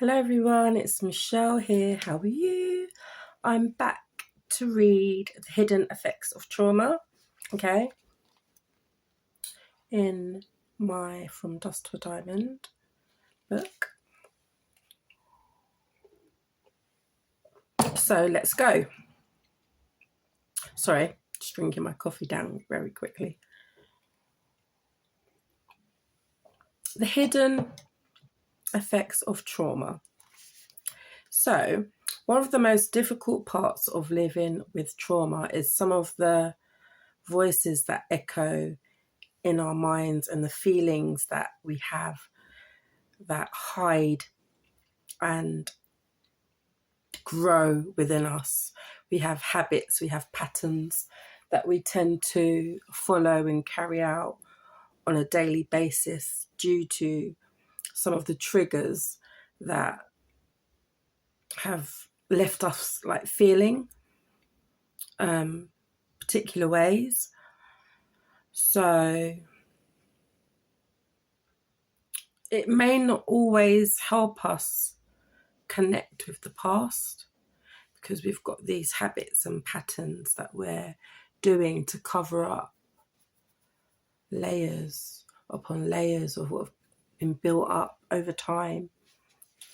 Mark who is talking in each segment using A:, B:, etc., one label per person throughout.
A: Hello everyone, it's Michelle here. How are you? I'm back to read The Hidden Effects of Trauma, okay, in my From Dust to Diamond book. So let's go. Sorry, just drinking my coffee down very quickly. The Hidden Effects of Trauma. So, one of the most difficult parts of living with trauma is some of the voices that echo in our minds and the feelings that we have that hide and grow within us. We have habits, we have patterns that we tend to follow and carry out on a daily basis due to some of the triggers that have left us like feeling particular ways. So it may not always help us connect with the past because we've got these habits and patterns that we're doing to cover up layers upon layers of what have been built up over time.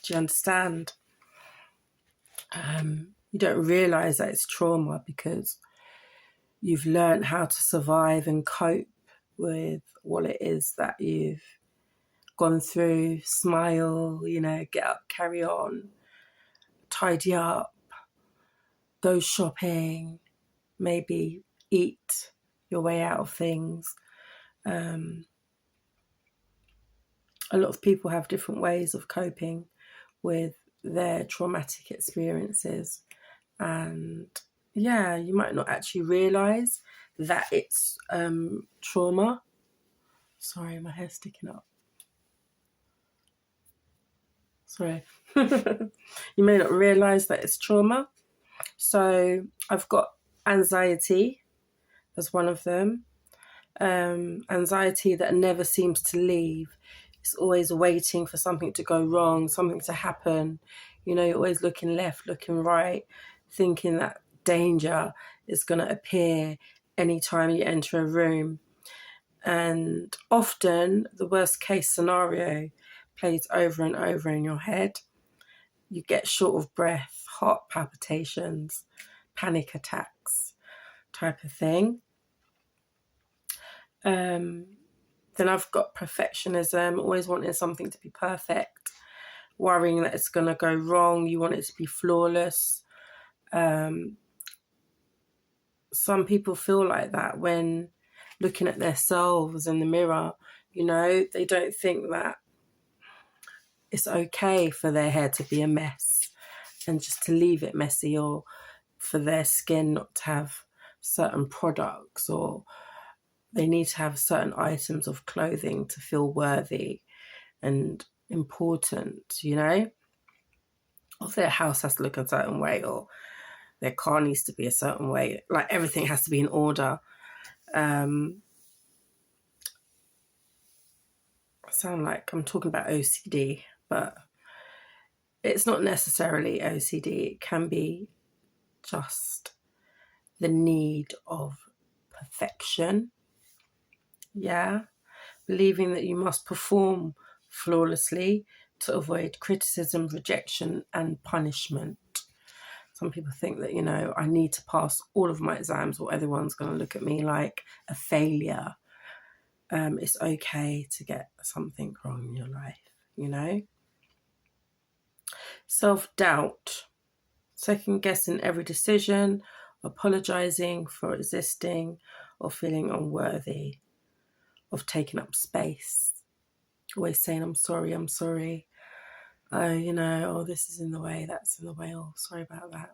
A: Do you understand? You don't realise that it's trauma because you've learned how to survive and cope with what it is that you've gone through. Smile, get up, carry on, tidy up, go shopping, maybe eat your way out of things. A lot of people have different ways of coping with their traumatic experiences. And yeah, you might not actually realise that it's trauma. Sorry, my hair's sticking up. Sorry. You may not realise that it's trauma. So I've got anxiety as one of them. Anxiety that never seems to leave. It's always waiting for something to go wrong, something to happen. You're always looking left, looking right, thinking that danger is going to appear anytime you enter a room. And often the worst case scenario plays over and over in your head. You get short of breath, heart palpitations, panic attacks type of thing. Then I've got perfectionism, always wanting something to be perfect, worrying that it's going to go wrong. You want it to be flawless. Some people feel like that when looking at themselves in the mirror. They don't think that it's okay for their hair to be a mess and just to leave it messy, or for their skin not to have certain products, or they need to have certain items of clothing to feel worthy and important, or their house has to look a certain way, or their car needs to be a certain way. Like everything has to be in order. I sound like I'm talking about OCD, but it's not necessarily OCD. It can be just the need of perfection. Yeah. Believing that you must perform flawlessly to avoid criticism, rejection, and punishment. Some people think that, I need to pass all of my exams or everyone's going to look at me like a failure. It's okay to get something wrong in your life, Self-doubt, second-guessing every decision, apologising for existing or feeling unworthy of taking up space. Always saying, I'm sorry. This is in the way, that's in the way. Oh, sorry about that.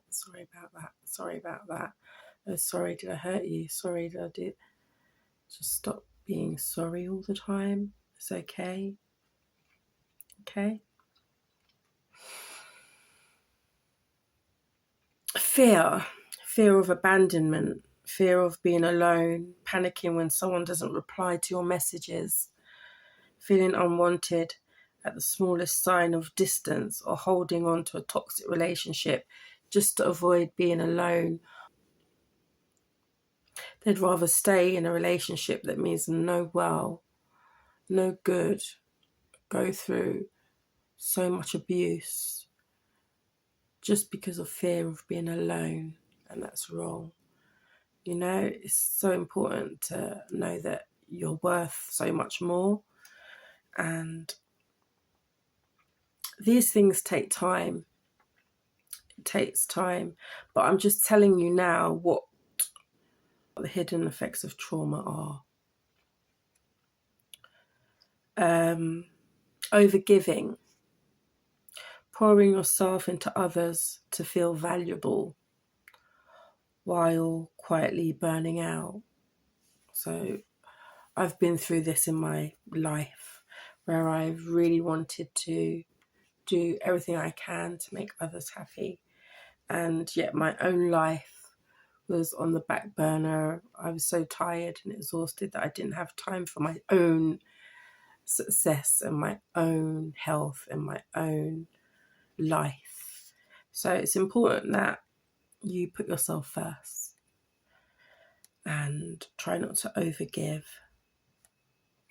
A: Oh, sorry, did I hurt you? Sorry, did I do... Just stop being sorry all the time. It's okay. Okay? Fear of abandonment, fear of being alone, panicking when someone doesn't reply to your messages, feeling unwanted at the smallest sign of distance or holding on to a toxic relationship just to avoid being alone. They'd rather stay in a relationship that means them no well, no good, go through so much abuse just because of fear of being alone, and that's wrong. You know, it's so important to know that you're worth so much more, and these things take time. It takes time, but I'm just telling you now what the hidden effects of trauma are. Overgiving, pouring yourself into others to feel valuable while quietly burning out. So I've been through this in my life where I've really wanted to do everything I can to make others happy, and yet my own life was on the back burner. I was so tired and exhausted that I didn't have time for my own success and my own health and my own life. So it's important that you put yourself first and try not to overgive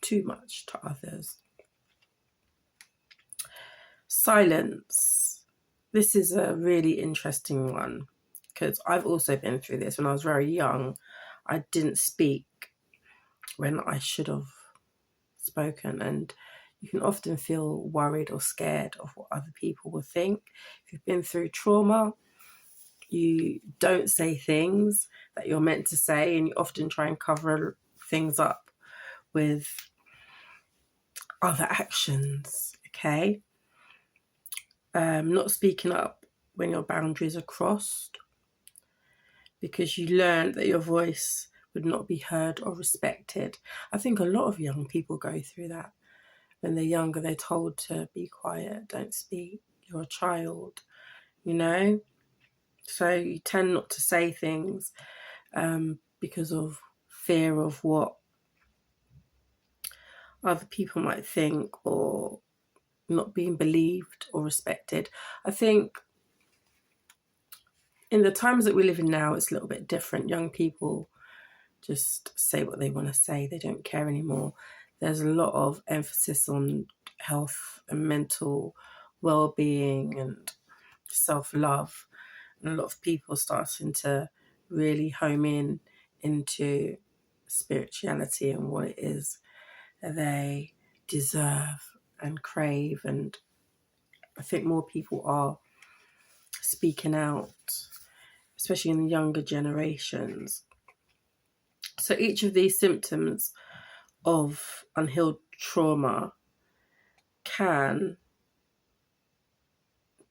A: too much to others. Silence. This is a really interesting one because I've also been through this. When I was very young, I didn't speak when I should have spoken, and you can often feel worried or scared of what other people will think. If you've been through trauma, you don't say things that you're meant to say, and you often try and cover things up with other actions, okay? Not speaking up when your boundaries are crossed because you learned that your voice would not be heard or respected. I think a lot of young people go through that. When they're younger, they're told to be quiet, don't speak, you're a child, you know? So you tend not to say things because of fear of what other people might think or not being believed or respected. I think in the times that we live in now, it's a little bit different. Young people just say what they want to say. They don't care anymore. There's a lot of emphasis on health and mental well-being and self-love. And a lot of people are starting to really home in into spirituality and what it is that they deserve and crave. And I think more people are speaking out, especially in the younger generations. So each of these symptoms of unhealed trauma can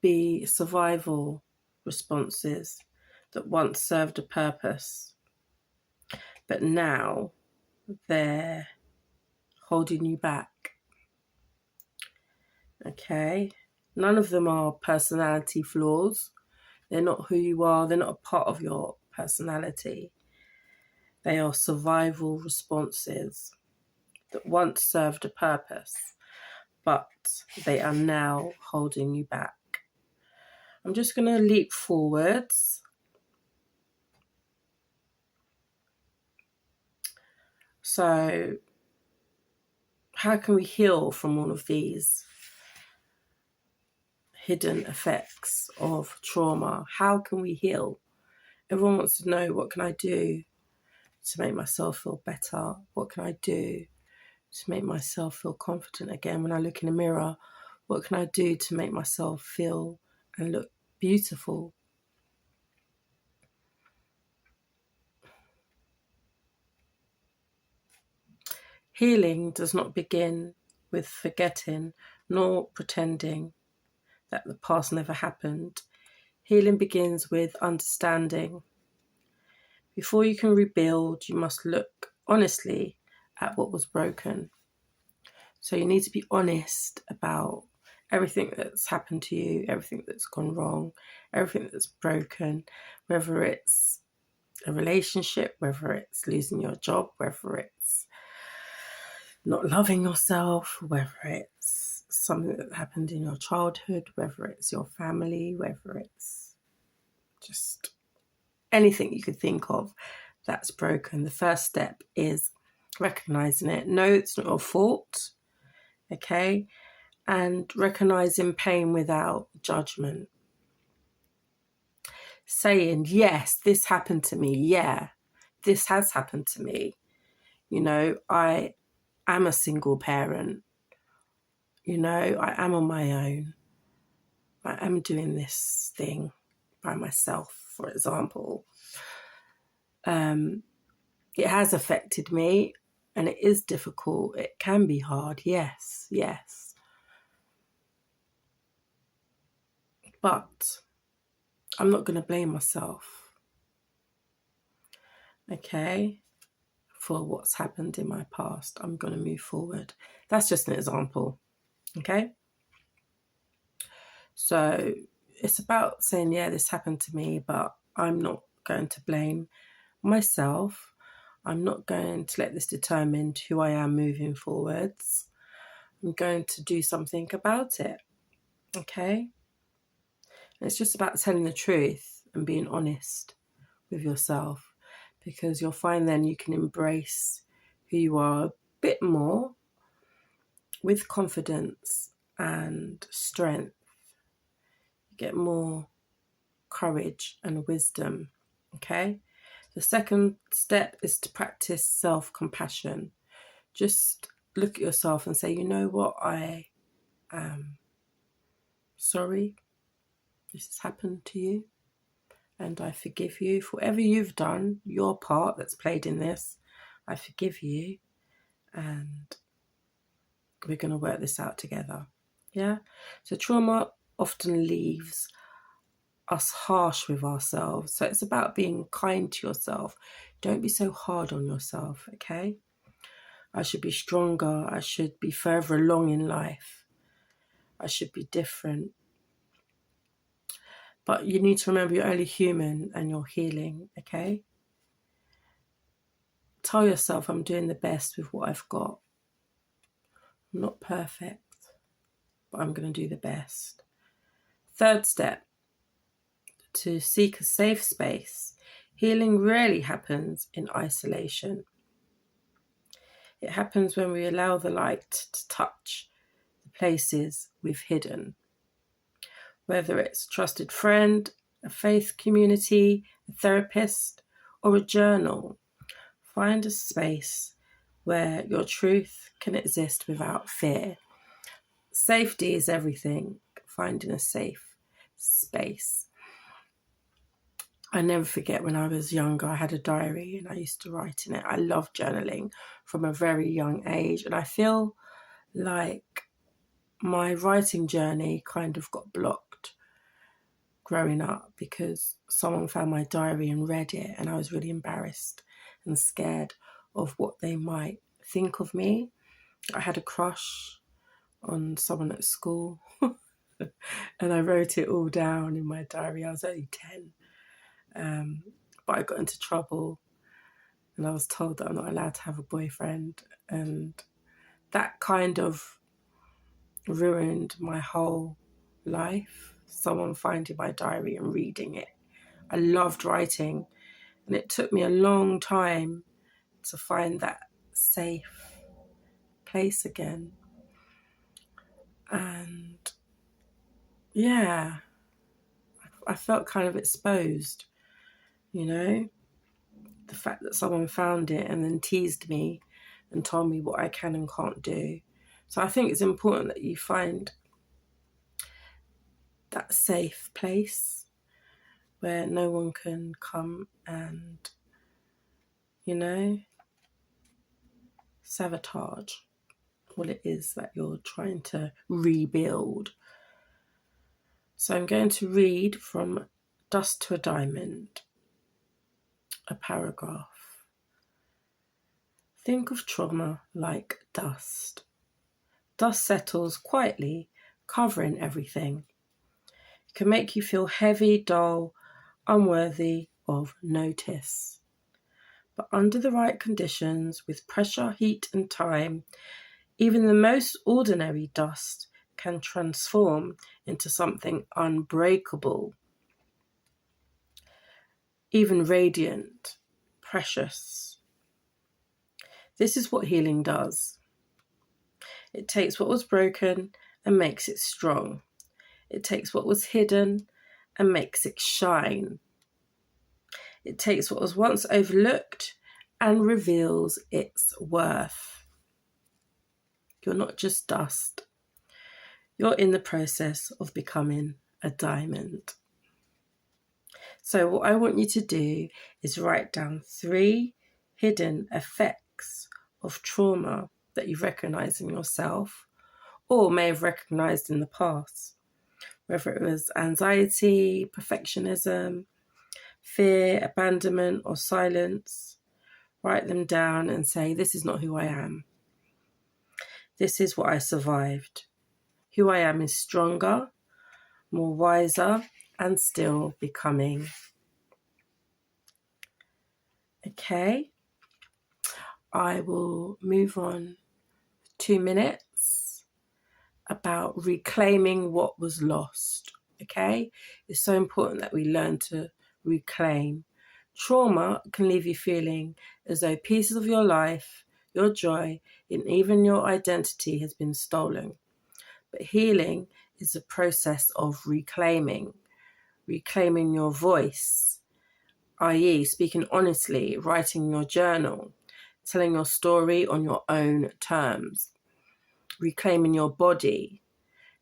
A: be survival responses that once served a purpose, but now they're holding you back. Okay? None of them are personality flaws. They're not who you are. They're not a part of your personality. They are survival responses that once served a purpose, but they are now holding you back. I'm just going to leap forwards. So, how can we heal from all of these hidden effects of trauma? How can we heal? Everyone wants to know, what can I do to make myself feel better? What can I do to make myself feel confident again when I look in the mirror? What can I do to make myself feel and look beautiful? Healing does not begin with forgetting nor pretending that the past never happened. Healing begins with understanding. Before you can rebuild, you must look honestly at what was broken. So you need to be honest about everything that's happened to you, everything that's gone wrong, everything that's broken, whether it's a relationship, whether it's losing your job, whether it's not loving yourself, whether it's something that happened in your childhood, whether it's your family, whether it's just anything you could think of that's broken, the first step is recognizing it. No, it's not your fault, okay? And recognizing pain without judgment. Saying, yes, this happened to me. Yeah, this has happened to me. You know, I am a single parent. You know, I am on my own. I am doing this thing by myself, for example. It has affected me and it is difficult. It can be hard. Yes, yes. But I'm not going to blame myself, okay, for what's happened in my past. I'm going to move forward. That's just an example, okay? So it's about saying, yeah, this happened to me, but I'm not going to blame myself. I'm not going to let this determine who I am moving forwards. I'm going to do something about it, okay? And it's just about telling the truth and being honest with yourself, because you'll find then you can embrace who you are a bit more with confidence and strength. You get more courage and wisdom, okay? The second step is to practice self-compassion. Just look at yourself and say, you know what, I am sorry this has happened to you, and I forgive you for whatever you've done, your part that's played in this. I forgive you, and we're going to work this out together. Yeah? So trauma often leaves us harsh with ourselves. So it's about being kind to yourself. Don't be so hard on yourself, okay? I should be stronger. I should be further along in life. I should be different. But you need to remember you're only human and you're healing, okay? Tell yourself, I'm doing the best with what I've got. I'm not perfect, but I'm going to do the best. Third step, to seek a safe space. Healing rarely happens in isolation. It happens when we allow the light to touch the places we've hidden. Whether it's a trusted friend, a faith community, a therapist, or a journal, find a space where your truth can exist without fear. Safety is everything. Finding a safe space. I never forget when I was younger, I had a diary and I used to write in it. I love journaling from a very young age. And I feel like my writing journey kind of got blocked growing up because someone found my diary and read it, and I was really embarrassed and scared of what they might think of me. I had a crush on someone at school and I wrote it all down in my diary. I was only 10. But I got into trouble and I was told that I'm not allowed to have a boyfriend, and that kind of ruined my whole life. Someone finding my diary and reading it. I loved writing, and it took me a long time to find that safe place again. And yeah, I felt kind of exposed, you know, the fact that someone found it and then teased me and told me what I can and can't do. So I think it's important that you find that safe place where no one can come and, you know, sabotage what it is that you're trying to rebuild. So I'm going to read from Dust to a Diamond, a paragraph. Think of trauma like dust. Dust settles quietly, covering everything. It can make you feel heavy, dull, unworthy of notice. But under the right conditions, with pressure, heat, and time, even the most ordinary dust can transform into something unbreakable, even radiant, precious. This is what healing does. It takes what was broken and makes it strong. It takes what was hidden and makes it shine. It takes what was once overlooked and reveals its worth. You're not just dust. You're in the process of becoming a diamond. So what I want you to do is write down 3 hidden effects of trauma that you recognize in yourself or may have recognized in the past, whether it was anxiety, perfectionism, fear, abandonment, or silence. Write them down and say, this is not who I am. This is what I survived. Who I am is stronger, more wiser, and still becoming. Okay, I will move on 2 minutes about reclaiming what was lost. Okay, it's so important that we learn to reclaim. Trauma can leave you feeling as though pieces of your life, your joy, and even your identity has been stolen. But healing is a process of reclaiming your voice, i.e. speaking honestly, writing your journal, telling your story on your own terms, reclaiming your body,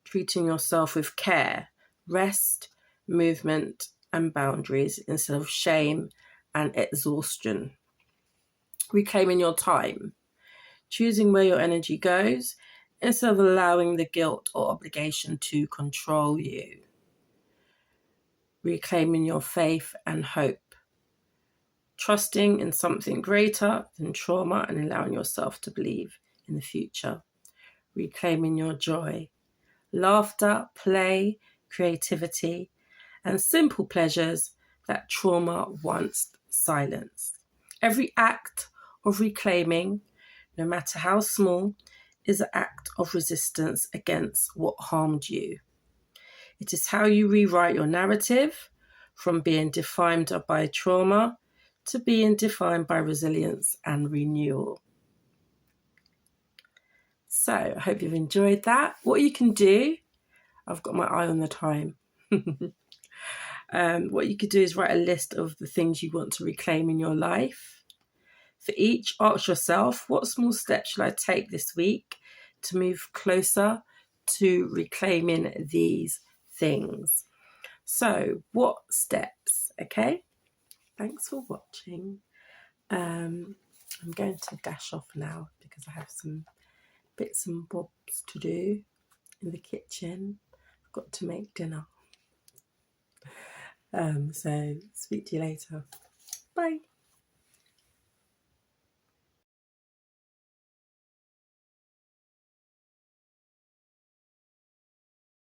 A: treating yourself with care, rest, movement, and boundaries instead of shame and exhaustion. Reclaiming your time, choosing where your energy goes instead of allowing the guilt or obligation to control you. Reclaiming your faith and hope, trusting in something greater than trauma and allowing yourself to believe in the future. Reclaiming your joy, laughter, play, creativity, and simple pleasures that trauma once silenced. Every act of reclaiming, no matter how small, is an act of resistance against what harmed you. It is how you rewrite your narrative from being defined by trauma to being defined by resilience and renewal. So I hope you've enjoyed that. What you can do, I've got my eye on the time. What you could do is write a list of the things you want to reclaim in your life. For each, ask yourself, what small steps should I take this week to move closer to reclaiming these things? So, what steps? Okay, thanks for watching. I'm going to dash off now because I have some bits and bobs to do in the kitchen. I've got to make dinner. So, speak to you later. Bye.